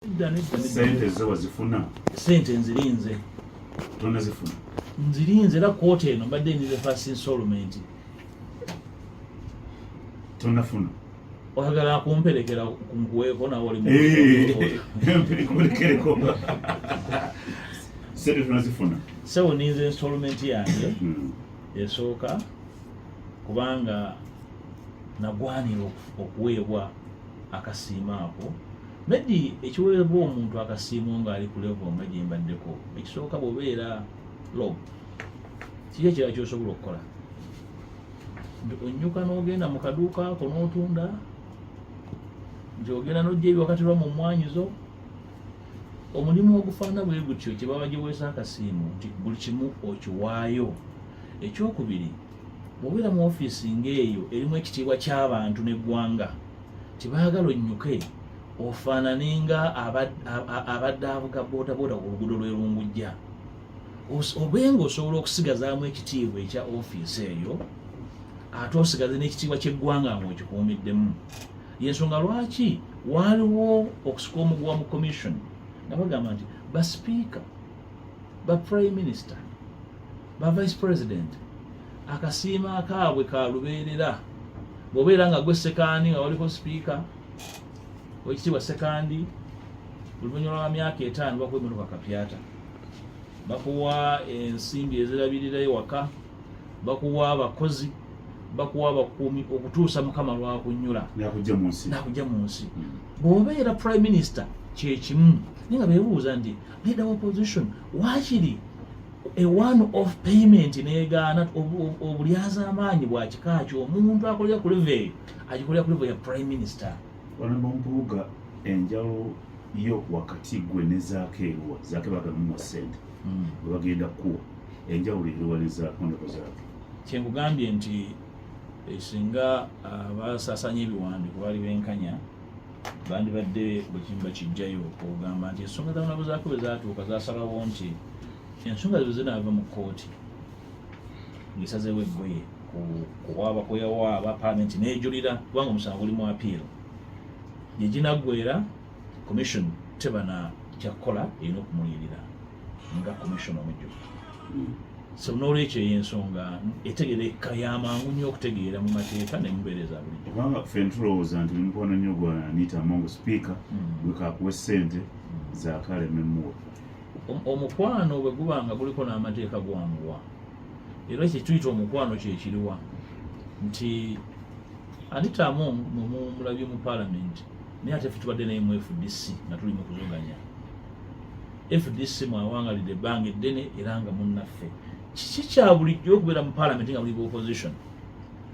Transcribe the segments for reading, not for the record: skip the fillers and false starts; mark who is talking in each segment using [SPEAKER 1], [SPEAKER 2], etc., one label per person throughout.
[SPEAKER 1] Sente zo wazifuna.
[SPEAKER 2] Sente nzirinze.
[SPEAKER 1] Tonazifuna.
[SPEAKER 2] Nzirinze la kote eno mbadde nize first installment.
[SPEAKER 1] Tonafuna.
[SPEAKER 2] Oyagala kumperekera kunkuweeko nawe oli mu.
[SPEAKER 1] Kumperekereko. Sente tonazifuna.
[SPEAKER 2] So nize installment yange. Esooka kubanga nagwanira okuweebwa akasiima ako. Maybe ekiweebwa omuntu akasiimo ng'ali ku level nga gye mbaddeko ekisooka bw'obeera low kiki ekirala ky'osobola okukola onyuka n'ogenda mu kaduuka ako n'otunda nti ogenda n'ojja ebiwakatirwa mu mmwanyizo omulimu ogufaana bwe gutyo kye baba giweesa akasiimo nti buli kimu okiwaayo. Ekyokubiri bw'obeera mu ofiisi ng'eyo erimu ekitiibwa ky'abantu n'eggwanga tibaagala onnyuke ofaanane nga abadde avuga boodabooda ku luguudo lw'erungujja obenga osobola okusigazaamu ekitiibwa ekya ofiisi eyo ate osigaze n'ekitiibwa ky'eggwanga ng'okikuumiddemu. Yensonga lwaki waaliwo okusika omuguwa mu commission nga bagamba nti ba speaker ba prime minister ba vice president akasiima akaabwe ka lubeerera bw'obeera nga gwe sekandi nga waliko speaker wekitiibwa sekandi oluvannyuma lwa myaka 5 bakuwa emmotoka kapyata bakuwa ensimbi ezirabirira ewaka bakuwa abakozi bakuwa abakuumi okutuusa mukama lwakunnyula nakujja mu nsi. Bw'obeera prime minister kyekimu naye nga beebuuza nti leader of opposition waakiri a one off payment neegaana obulyazaamaanyi bwa kika kyo omuntu akolera ku level agikolera ku level ya prime minister.
[SPEAKER 1] Wano Mpuuga enjalo yo wakati gwe ne zaakeeruwa zaake bagamu sente bwe bagenda kuwa enjawulo eriwaliza kondeko zaake.
[SPEAKER 2] Kyengugambye nti singa abasaasanya ebiwandiiko bali benkanya bandibadde bwe kimu bakijjayo okugamba nti ensonga z'abanabo zaako bwe zaatuuka zaasalawo nti ensonga zo zinaava mu kkooti ng'esazeewo eggoye kuwaaba paalamenti n'ejulira kubanga omusango guli mu apiiro gye ginaggwera commission tebana kyakola erina okumuliyirira nga commission omujjuvu. So n'olwekyo ey'ensonga etegereka y'amangu nnyo okutegeera mu mateeka n'emmubeereza bulijjo.
[SPEAKER 1] Kubanga ffe ntulowooza nti mukwano nnyo gwa Anita Mongo speaker gwe kaakuwa ssente zaakaleme
[SPEAKER 2] omukwano bwe guba nga guliko n'amateeka gwanguwa era ekyo tuyita omukwano kyekiriwa nti Anita Mongo mulabye mu parliament naye ate ffe tubadde naye mu FDC nga tuli mu kuzoganya. FDC mwawangalidde ebbanga eddene era nga munnaffe kiki kya bulijjo okubeera mu parliament nga muli opposition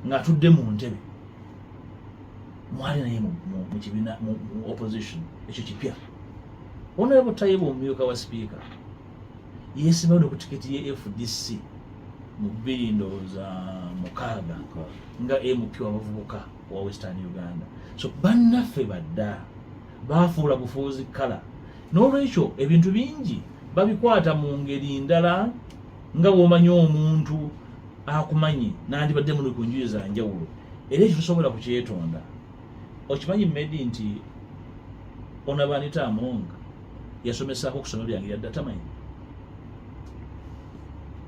[SPEAKER 2] ng'atudde mu ntebe mwali naye mu kibiina mu opposition ekyo kipya. Honorable Tayibu omumyuka wa speaker yeesimbadde ku tiketi ye FDC mu 2006 nga MP w'abavubuka wa Western Uganda. So bannaffe badda baafuula bufuuzi kala n'olwekyo ebintu bingi babikwata mu ngeri ndala nga bw'omanyi omuntu akumanyi nandibadde muli ku njuyi za njawulo era ekyo tusobola kukyetonda. Okimanyi Medi nti Anita Mongo yasomesaako ku ssomero lyange yadde atamanyi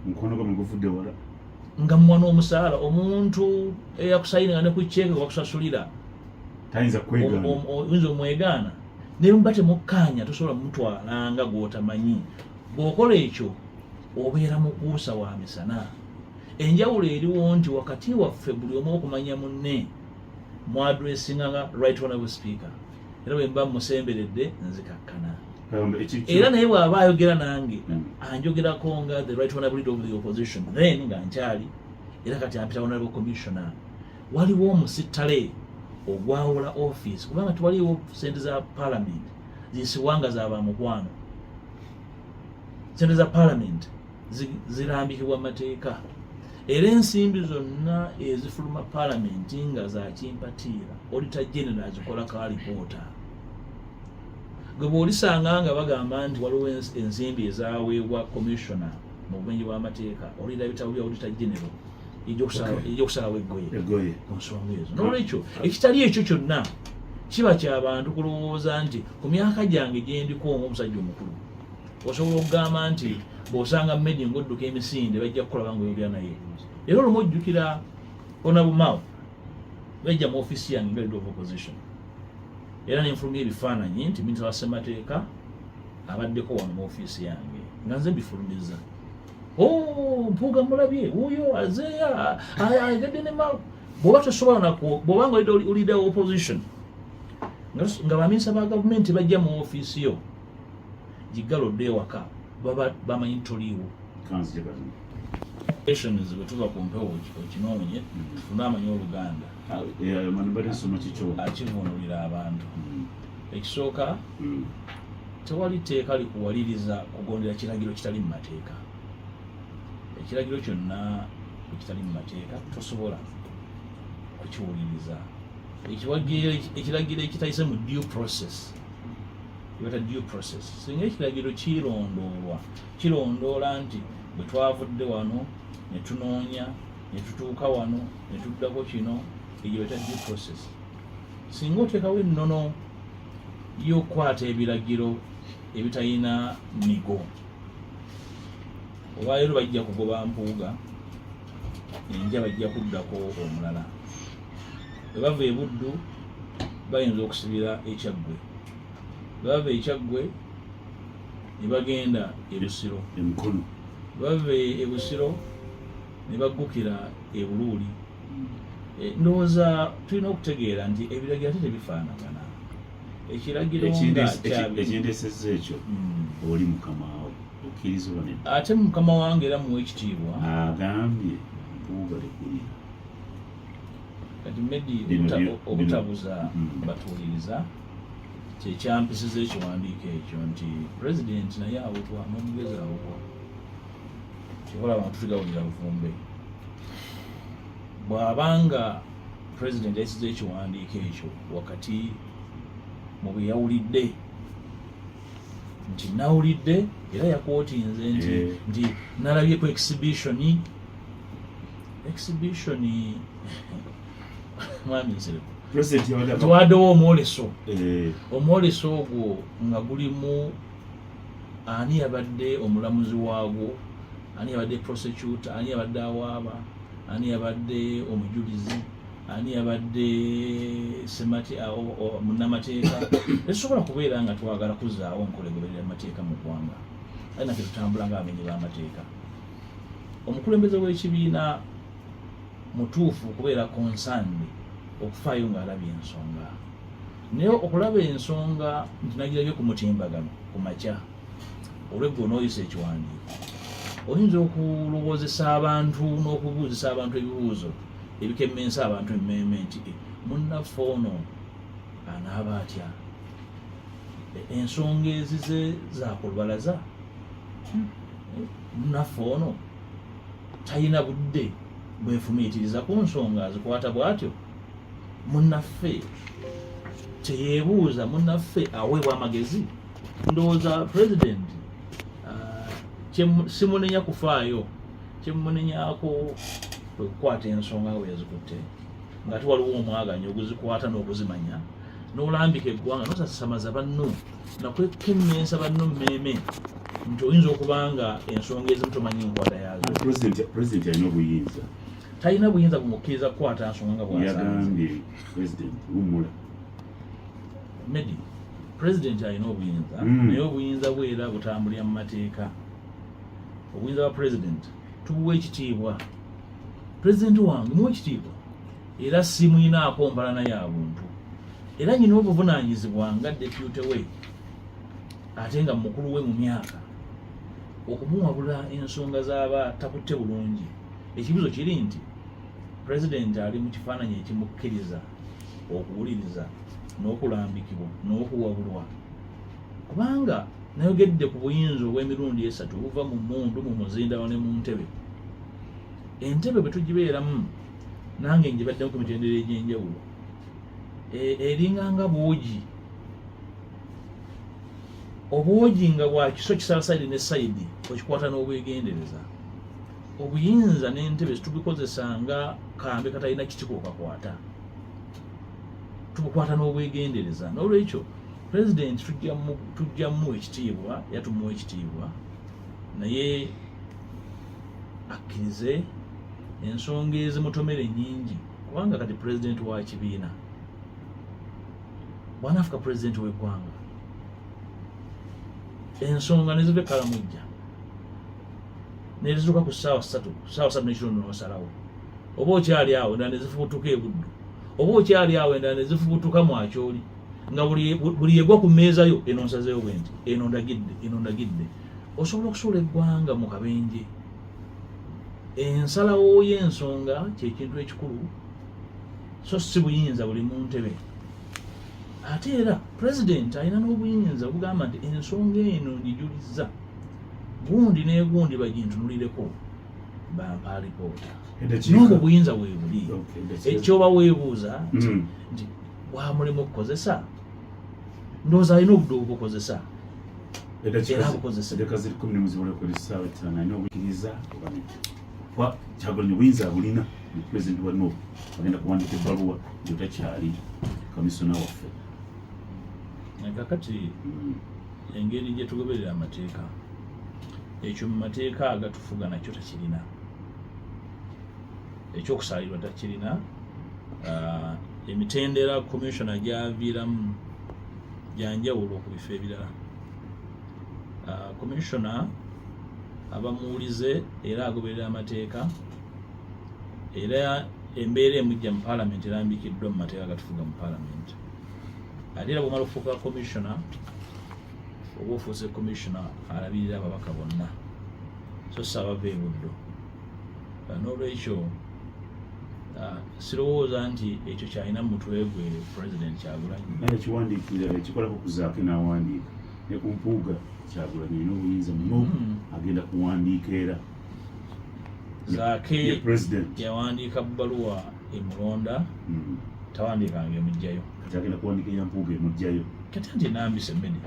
[SPEAKER 1] mukono gwe guvudde wala
[SPEAKER 2] nga mwana omusaala omuntu eyakusayinga ne ku kyeke wakusasulira
[SPEAKER 1] tayinza kwegaana
[SPEAKER 2] oyinza omwegaana naye muba temukkaanya tosobola mumutwala nga gw'otamanyi. Bw'okola ekyo obeera mukuusa wa misana. Enjawulo eriwo nti wakati waffe buli omu okumanya munne mu addressinga nga right honorable speaker era bwe mba musemberedde nzikakkana era naye bw'aba ayogera nange anjogerako nga the right honorable leader of the opposition then nga nkyali era kati ampita honorable commissioner. Waliwo omusittale ogwawula office kubanga tewaliwo sente za parliament zisiwanga zaba mukwano. Sente za parliament zirambikibwa mateeka era ensimbi zonna ezifuluma parliament nga za kimpatiira auditor general azikola ka alipoota. Gwe bw'olisanga nga bagamba nti waliwo ensimbi ezaweebwa commissioner mu bumenyi bw'amateeka olira ebitabo bya auditor general ejja okusalawo eggoye ku nsonga ezo. N'olwekyo ekitali ekyo kyonna kiba ky'abantu kulowooza nti ku myaka gyange gye ndiko ng'omusajja omukulu osobola okugamba nti bw'osanga Medi ng'odduka emisinde bajja kukolaba ng'oyogera naye. Era olumu ojjukira Onabumao bajja mu ofiisi yange nga leader of opposition era nenfulumya ebifaananyi nti Minisita wa Ssemateeka abaddeko wano mu ofiisi yange nga nze mbifulumiza. Mpuuga mulabye wuuyo azeeya ayegedde ne mawu bw'oba tosobola nako bw'oba nga leader of opposition nga baminisita ba gavumenti bajja mu ofiisi yo gigalodde ewaka baba bamanyi toliiwo bwe tuva ku mpewo okinoonye tunaamanya Oluganda akivuunulira abantu. Ekisooka tewali tteeka likuwaliriza kugondera kiragiro kitali mu mateeka. Ekiragiro kyonna ekitali mu mateeka tosobola kukiwuliriza. Ekiragiro ekitayise mu due process yibata due process. Singa ekiragiro kirondoola nti bwe twavudde wano ne tunoonya ne tutuuka wano ne tuddako kino eyo yibata due process. Singa oteekawo ennono y'okukwata ebiragiro ebitalina migo olwaleero bajja kugoba Mpuuga enja bajja kuddako omulala. Bwe bava e Buddu bayinza okusibira eKyaggwe, bwe bava eKyaggwe ne bagenda e Busiro, bwe bava e Busiro ne baggukira e Buluuli. Ndowooza tulina okutegeera nti ebiragiro ate tebifaanagana. Ekiragiro
[SPEAKER 1] ekindeesezza ekyo oli mukamawo okkirizibwa ne
[SPEAKER 2] ate mukama wange era muwa ekitiibwa
[SPEAKER 1] agambye Mpuuga lekulira
[SPEAKER 2] kati Medi obutabuza batuuliriza kyekyampisiza ekiwandiiko ekyo nti pulezidenti naye awo twamugezaawo kikola abantu tugawulira bufumbe. Bw'abanga pulezidenti yayisiza ekiwandiiko ekyo wakati mu bwe yawulidde nti nawulidde era yakwotinze nti nalabyeku exhibition mwami nsereko tuwaddewo omwoleso ogwo nga gulimu ani yabadde omulamuzi waagwo, ani yabadde prosecutor, ani yabadde awaaba, ani yabadde omujulizi, ani yabadde munnamateeka. Tetusobola kubeera nga twagala kuzaawo enkola egoberera amateeka mu ggwanga ali naffe tutambula ng'abamenyi b'amateeka. Omukulembeze w'ekibiina mutuufu okubeera concerned okufaayo ng'alabye ensonga, naye okulaba ensonga nti nagirabye ku mutimbagano ku makya olweggo n'oyisa ekiwandiiko oyinza okulowoozesa abantu n'okubuuzisa abantu ebibuuzo ebikemmensa abantu emmeeme nti munnaffe ono anaaba atya, ensonga ezize zakulubalaza, munnaffe ono talina budde bwefumiitiriza ku nsonga azikwata bw'atyo, munnaffe teyeebuuza, munnaffe aweebwa amagezi. Ndowooza pulezidenti simunenya kufaayo, kyemumunenyaako kwe kukwata ensonga we yazikutte nga ate waliwo omwaganyi oguzikwata n'okuzimanya n'olambika eggwanga n'osasamaza banno nakwekemmensa banno mmeeme nti oyinza okubanga ensonga ezimu tomanyi enkwata yaazo.
[SPEAKER 1] Pulezidenti alina obuyinza,
[SPEAKER 2] talina buyinza bumukkiriza kukwata nsonga nga
[SPEAKER 1] bw'asangye pulezidenti wumula
[SPEAKER 2] Medi. Pulezidenti alina obuyinza naye obuyinza bwe era butambulira mu mateeka. Obuyinza bwa pulezidenti tubuwa ekitiibwa. Pulezidenti wange muwa ekitiibwa era simuyinaako mbala naye abuntu era nyina obuvunaanyizibwa nga depute we ate nga mukulu we mu myaka okumuwabula ensonga z'aba takutte bulungi. Ekibuzo kiri nti pulezidenti ali mu kifaananyi ekimukkiriza okuwuliriza n'okulambikibwa n'okuwabulwa, kubanga nayogedde ku buyinza obw'emirundi esatu buva mu mmundu, mu muzindawo ne mu ntebe. Entebe bwe tugibeeramu nange ngibaddemu ku mitendera egy'enjawulo eringanga bwogi, obwogi nga bwa kiso kisala sayidi ne sayidi okikwata n'obwegendereza. Obuyinza n'entebe zitubikozesa nga kambe katalina kitiko okakwata. tubukwata n'obwegendereza n'olwekyo president tujja mu ekitiibwa yatumuwa ekitiibwa naye akkirize ensonga ezimutomere nyingi kubanga kati president wa kibiina bw'anaafuka president w'eggwanga ensonga neziva ekkalamujja nezizuka ku ssaawa 3 n'ekitundu n'osalawo oba okyali awo endala nezifubutuka ebuddu oba okyali awo endala nezifubutuka mwakyoli nga buli yegwa ku mmeeza yo eno nsazeewo bwe nti eno ndagidde osobola okusuula eggwanga mu kabenje. Ensalawo y'ensonga kyekintu ekikulu so si buyinza buli mu ntebe. Ate era president alina n'obuyinza bugamba nti ensonga eno ngijuliza gundi n'egundi bagintunulireko bampa alipoota. N'obwo buyinza weebuli ekyoba weebuuza nti bwamulema okukozesa ndowooza alina obudde obukozesa era bukozesa
[SPEAKER 1] edeka ziri 10 muzibole ku essaawa 5 alina obukiriza Kyagulanyi obuyinza bulina president wa North agenda kuwandika ebbaluwa nti otakyali kamisona waffe.
[SPEAKER 2] Kakati engeri gye tugoberera amateeka ekyo mu mateeka agatufuga nakyo takirina, ekyokusaalirwa takirina. Emitendera commissioner gy'aviiramu gyanjawulo ku bifo ebirala. Commissioner aba muwulize era agoberera amateeka era embeera emujja mu parliament erambikiddwa mu mateeka agatufuga mu parliament. Ate era bw'omala okufuuka commissioner oba ofuuse commissioner alabirira ababaka bonna so saabava ebuddo. N'olwekyo sirowooza nti ekyo kyalina mu mutwe gwe president Kyagulanyi.
[SPEAKER 1] Naye ekiwandiikira ekikolako kuzaako n'awandiika ne ku Mpuuga Kyagulanyi alina obuyinza muno agenda kuwandiika era
[SPEAKER 2] Zaake yawandiika bbaluwa emulonda tawandiikanga emujjayo
[SPEAKER 1] kati agenda kuwandiika ya Mpuuga emujjayo.
[SPEAKER 2] Kati nti nambise mmedi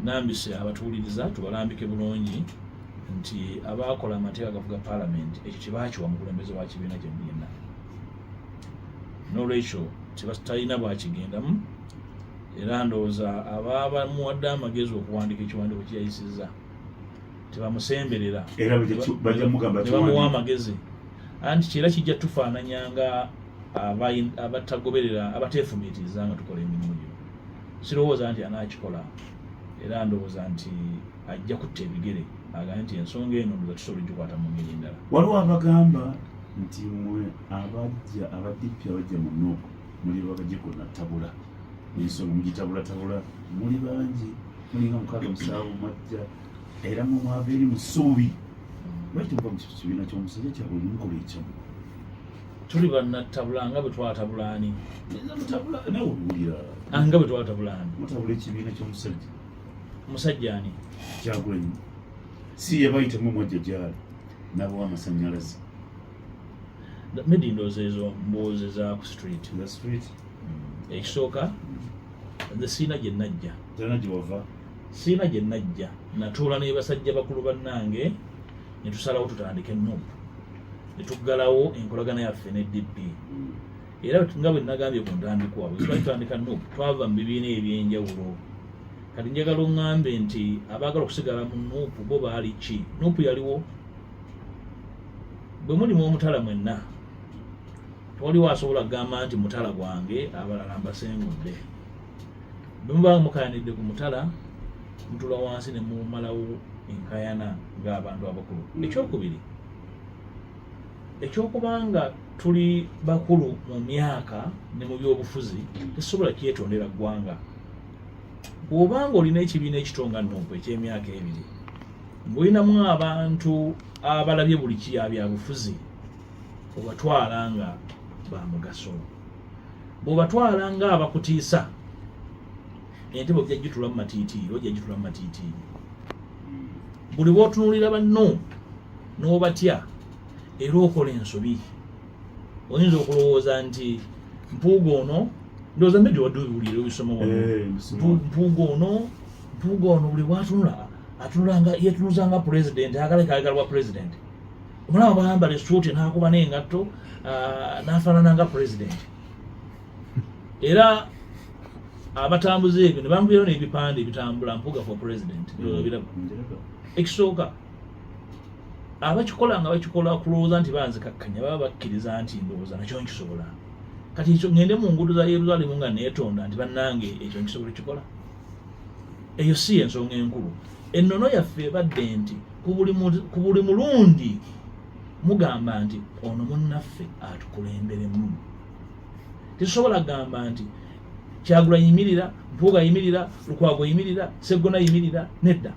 [SPEAKER 2] nambise abatuwuliriza tubalambike bulungi nti abaakola amateeka gafuga parliament ekyo kyebakiwa mu kulembeze wa kibiina kye mugenda. N'olwekyo talina bwakigendamu era ndowooza abamuwadde amagezi okuwandika ekiwandiiko kyeyayisizza tebamusemberera tebamuwa amagezi anti kiera kijja tufaananyanga abatagoberera abateefumiitiriza nga tukola emirimu gyo. Sirowooza nti anaakikola era ndowooza nti ajja kutta ebigere agambe nti ensonga eno ndoza tusobola ogikwata mu ngeri endala.
[SPEAKER 1] Waliwo abagamba nti mwe abadipi abajja mu Nuupu muli bagajikona tabula ensonga mugitabulatabula muli bangi mulinga 6-7 majja era mu mwava eri mu ssuubi. Lwaki muva mu kibiina ky'omusajja Kyagulanyi mukola ekyamu?
[SPEAKER 2] Tuli bannatabula nga bwe twatabulaani
[SPEAKER 1] nawe owulira
[SPEAKER 2] nga bwe twatabulaani
[SPEAKER 1] mutabula ekibiina ky'omusajja
[SPEAKER 2] musajja ani
[SPEAKER 1] Kyagulanyi si yabayitamu mwajja gyali n'abawa amasannyalaze.
[SPEAKER 2] Medi ndowooza ezo mbuuzeza ku street. Ekisooka nze siina gye najja siina gye najja natuula ne basajja bakulu bannange ne tusalawo tutandike Nuupu ne tuggalawo enkolagana yaffe ne DP era nga bwe nagambye ku ntandikwa bwe tutandika Nuupu twava mu bibiina ebyenjawulo. Kati njagala oŋŋambe nti abaagala okusigala mu Nuupu bo baali ki? Nuupu yaliwo bwe mulimu omutala mwenna tewaliwo asobola kugamba nti mutala gwange abalala mbasengudde. Bwe muba mukayanidde ku mutala mutula wansi ne mumalawo enkayana ng'abantu abakulu. Ekyokubiri ekyokubanga tuli bakulu mu myaka ne mu byobufuzi tesobola kyetondera ggwanga. Bw'obanga olina ekibiina ekitonga Nuupu eky'emyaka 2 ng'olinamu abantu abalabye buli kiya byabufuzi obatwala nga bamugaso. Bw'obatwala nga abakutiisa entebe ojja gitula mu matiitiiri ojja gitula mu matiitiiri. Buli bw'otunuulira banno n'obatya era okola ensobi oyinza okulowooza nti Mpuuga ono ndowooza Medi wadde obiwulire obisoma wano Mpuuga ono buli bw'atunula atunulanga yetunuzanga president agalwa president omulaba bwayambala essuuti n'akuba n'engatto n'afaanana nga president. era abatambuze ebyo ne bambwira n'ebipande ebitambula Mpuuga for president ekisooka abakikola nga bakikola kulowooza nti banze kakkanya baba bakkiriza nti ndowooza nakyo nkisobola kati ekyo ngende mu nguudo za Yerusaalemu nga neetonda nti bannange ekyo nkisobola ekikola eyo si ensonga enkulu ennono yaffe ebadde nti ku buli mulundi mugamba nti ono munnaffe atukulemberemu tetusobola kugamba nti Kyagulanyi yimirira Mpuuga yimirira Lukwago yimirira Sseggona yimirira nedda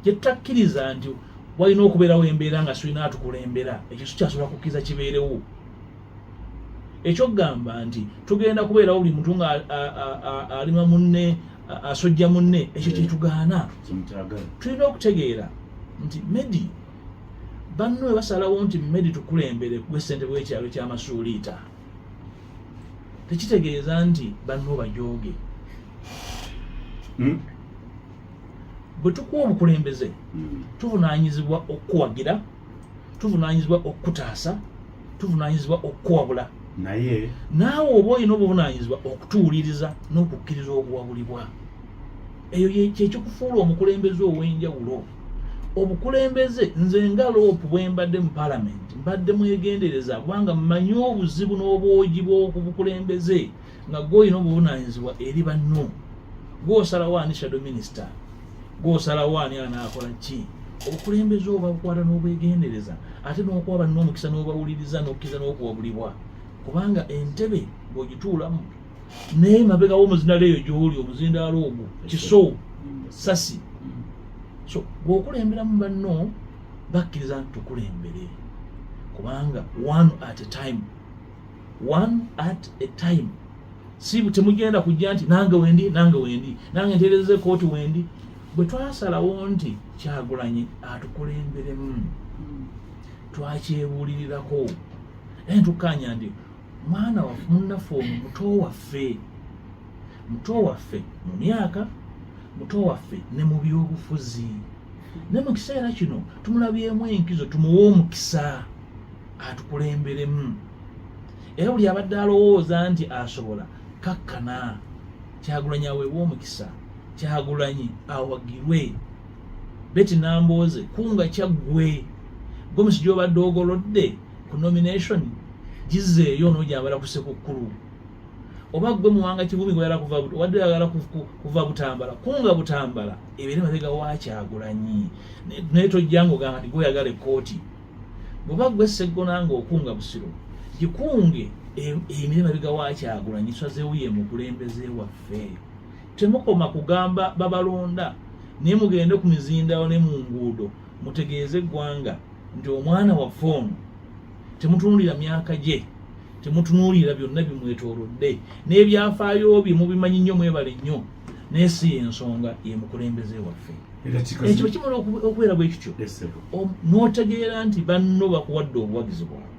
[SPEAKER 2] kyetutakkiriza nti walina okubeerawo embeera nga Sirina atukulembera ekyo sikyasobola kukkiriza kibeerewo ekyokugamba nti tugenda kubeerawo buli muntu nga alima munne asojja munne ekyo kyetugaana tulina okutegeera nti Medi banno basalawo nti Medi tukulembere gwe ssentebe w'ekyalo ky'Amasuuliita tekitegeeza nti banno bajooge bwe tukuwa obukulembeze tuvunaanyizibwa okukuwagira tuvunaanyizibwa okukutaasa tuvunaanyizibwa okukuwabula
[SPEAKER 1] naye
[SPEAKER 2] naawe oba olina obuvunaanyizibwa okutuwuliriza n'okukkiriza obuwabulibwa eyo kyekikufuula omukulembeze ow'enjawulo obukulembeze nze nga loopu bwe mbadde mu paalamenti mbadde mwegendereza kubanga mmanyi obuzibu n'obwogi bw'okubukulembeze nga gw'olina obuvunaanyizibwa eri banno gw'osalawo ani shadow minisita gw'osalawo ani anaakola ki obukulembeze oba bukwata n'obwegendereza ate n'okuwa banno omukisa n'obawuliriza n'okkiriza n'okuwabulibwa kubanga entebe bw'ogituulamu naye mabega w'omuzindaalo eyo gy'oli omuzindaalo ogwo kiso sasi so bw'okulemberamu banno bakkiriza nti tukulembere kubanga one at a time si temugenda kujja nti nange wendi nange nteereze kooti wendi bwe twasalawo nti Kyagulanyi atukulemberemu twakyebuulirirako naye tukkaanya nti mwana waffe munnaffe ono muto waffe mu myaka muto waffe ne mu byobufuzi ne mu kiseera kino tumulabyemu enkizo tumuwe omukisa atukulemberemu era buli abadde alowooza nti asobola kakkana Kyagulanyi aweebwa omukisa Kyagulanyi awagirwe Beti Nambooze kunga kyaggwe gomesi gy'obadde ogolodde ku nomination gizeeyo n'ojambala ku Ssekukkulu oba gwe Muwanga Kivumi wadde oyagala kuva Butambala kunga Butambala ebeere mabega wa Kyagulanyi naye tojja ng'ogamba nti gweoyagala ekkooti bw'oba gwe Sseggona ng'okunga Busiro gikunge emire mabega wa Kyagulanyi twazeewo ye mukulembeze waffe temukoma kugamba babalonda naye mugende ku mizindaalo ne mu nguudo mutegeeze eggwanga nti omwana waffe ono temutunuulira myaka gye temutunuulira byonna bimwetoolodde n'ebyafaayo bye mubimanyi nnyo mwebale nnyo naye si ensonga ye mukulembeze waffe ekyo kimala okubeera bwe kityo n'otegeera nti banno bakuwadde obuwagizi bwabwe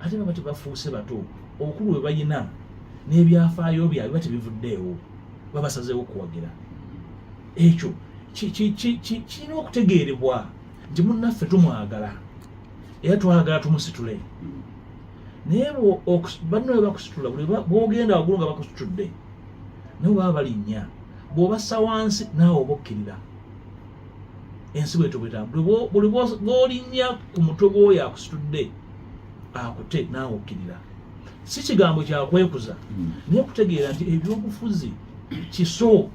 [SPEAKER 2] ate baba tebafuuse bato obukulu bwe balina n'ebyafaayo byabwe batebivuddeewo babasazeewo okuwagira ekyo kirina okutegeerebwa nti munnaffe tumwagala era twagala tumusitule naye banno bwe bakusitula bw'ogenda waggulu nga bakusitudde naye baba balinnya bw'obassa wansi naawe oba okkirira ensi bwetyo bwetambula buli bw'olinnya ku mutwe gw'oyo akusitudde akute naawe okkirira si kigambo kyakwekuza naye kutegeera nti ebyobufuzi kiso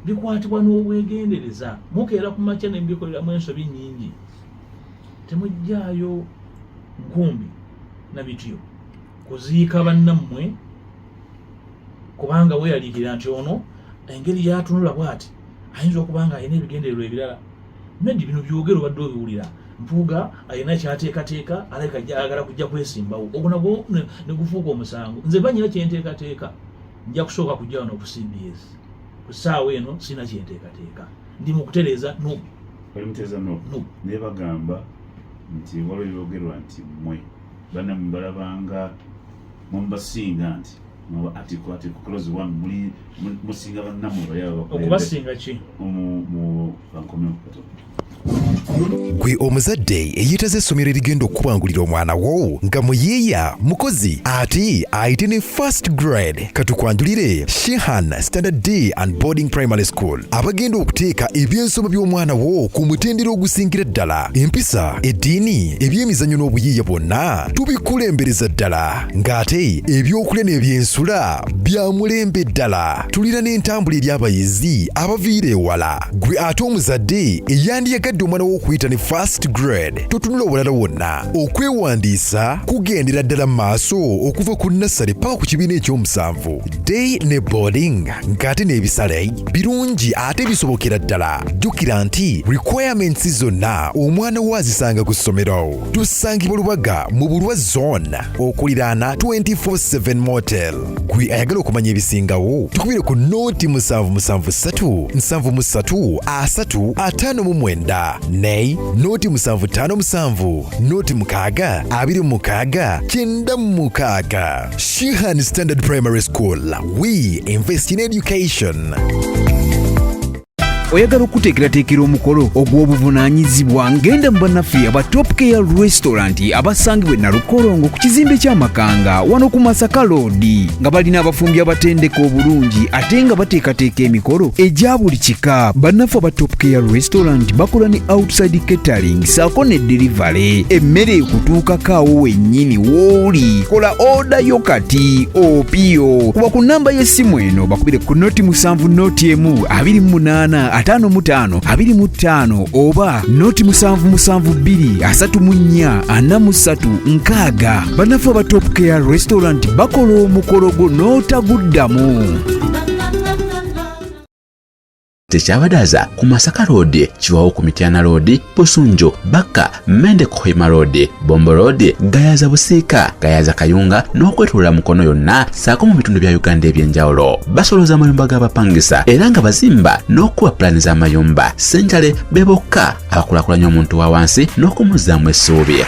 [SPEAKER 2] bikwatibwa n'obwegendereza mukeera ku makya ne mubikoleramu ensobi nnyingi temujjaayo nkumbi na bityo kuziika bannammwe kubanga weeraliikirira nti ono engeri yatunula bw'ati ayinza okuba nga alina ebigendererwa ebirala Medi bino byogera obadde obiwulira Mpuuga alina kyateekateeka alabika ayagala kujja kwesimbawo ogwo nagwo ne gufuuka omusango nze banyina kyenteekateeka nja kusooka kujja wano ku CBS ku ssaawa eno sirina kyenteekateeka ndi mu kutereeza
[SPEAKER 1] olimutereeza naye bagamba nti waliwo ebyogerwa nti mmwe bannammwe balabanga mumubasinga nti article clause 1 musinga bannammwe bayaba
[SPEAKER 2] okubasinga ki
[SPEAKER 1] mu bankomeko
[SPEAKER 3] Gwe omuzadde eyitaze essomero erigenda okubangulira omwana wo nga muyiiya mukozi ate ayite ne first grade katukwanjulire Shehan Standard Day and Boarding Primary School abagenda okuteeka ebyensoma by'omwana wo ku mutendera ogusingira ddala empisa eddiini ebyemizannyo n'obuyiiya bwonna tubikulembereza ddala ng'ate ebyokulya n'ebyensula bya mulembe ddala tulira n'entambula eri abayizi abaviira ewala gwe ate omuzadde eyandiyagadde omwana wo okuyita ne first grade totunula obulala wonna okwewandiisa kugendera ddala mu maaso okuva ku nassale paka ku kibiina ekyomusanvu day ne boarding ng'ate n'ebisale birungi ate bisobokera ddala jjukira nti requirements zonna omwana wo azisanga ku ssomero tusangibwa Lubaga mu Bulwa zone okuliraana 24/7 motel gwe ayagala okumanya ebisingawo tukubire ku nooti 773 73 359 ne nooti 757 nooti 6 26 96 Shehan Standard Primary School. We invest in education.
[SPEAKER 4] Oyagala okuteekerateekera omukolo ogw'obuvunaanyizibwa ngenda mu bannaffe aba Top Care Restaurant abasangibwa e Nalukolongo ku kizimbe ky'Amakanga wano ku Masaka Road nga balina abafumbi abatendeka obulungi ate nga bateekateeka emikolo egya buli kika. Bannaffe aba Top Care Restaurant bakola ne outside catering saako ne delivery emmere ekutuukako awo wennyini w'oli. Kola order yo kati opiyo kuba ku nnamba y'essimu eno bakubire ku nooti 7 nooti 1 25 25 oba nooti 772 34 43 bannaffe aba Top Care Restaurant bakola omukolo gwo n'otaguddamu.
[SPEAKER 5] Tekyabadaza ku Masaka Road, Chiwawo ku Mityana Road, Busunjo, Baka, Mende Kohima Road, Bombo Road, Gayaza Busiika, Gayaza Kayunga n'okwetulula mukono yonna saako mu bitundu bya Uganda ebyenjawulo. Basoloza amayumba g'abapangisa era nga bazimba n'okuwa pulaani z'amayumba. Ssenjale be bokka abakulaakulanya omuntu wa wansi n'okumuzzaamu essuubi.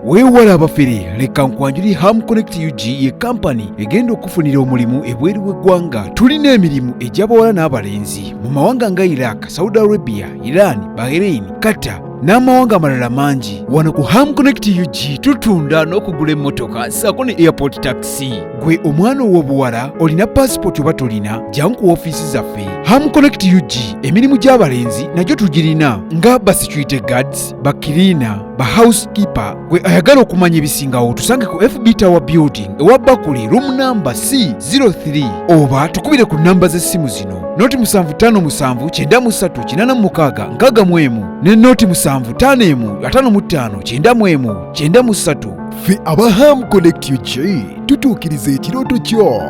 [SPEAKER 4] Weewala abafere leka nkwanjuli Ham Connect UG ye kampani egenda okufunira omulimu ebweru w'eggwanga. Tulina emirimu egy'abawala n'abalenzi mu mawanga nga Iraq, Saudi Arabia, Iran, Bahrain, Qatar n'amawanga amalala mangi. Wano ku Ham Connect UG tutunda n'okugula emmotoka saako ne airport taxi. Gwe omwana ow'obuwala olina passport oba tolina jangu ku ofiisi zaffe. Ham Connect UG emirimu gy'abalenzi nagyo tugirina nga ba security guards, ba cleaner, ba housekeeper. Gwe ayagala okumanya ebisingawo tusange ku FB Tower Building ewa Bakule room number C03 oba tukubire ku namba z'essimu zino nooti 757 93 86 61 ne nooti 751 55 91 93.
[SPEAKER 3] Ffe aba Ham Connect UG tutuukiriza ekirooto kyo.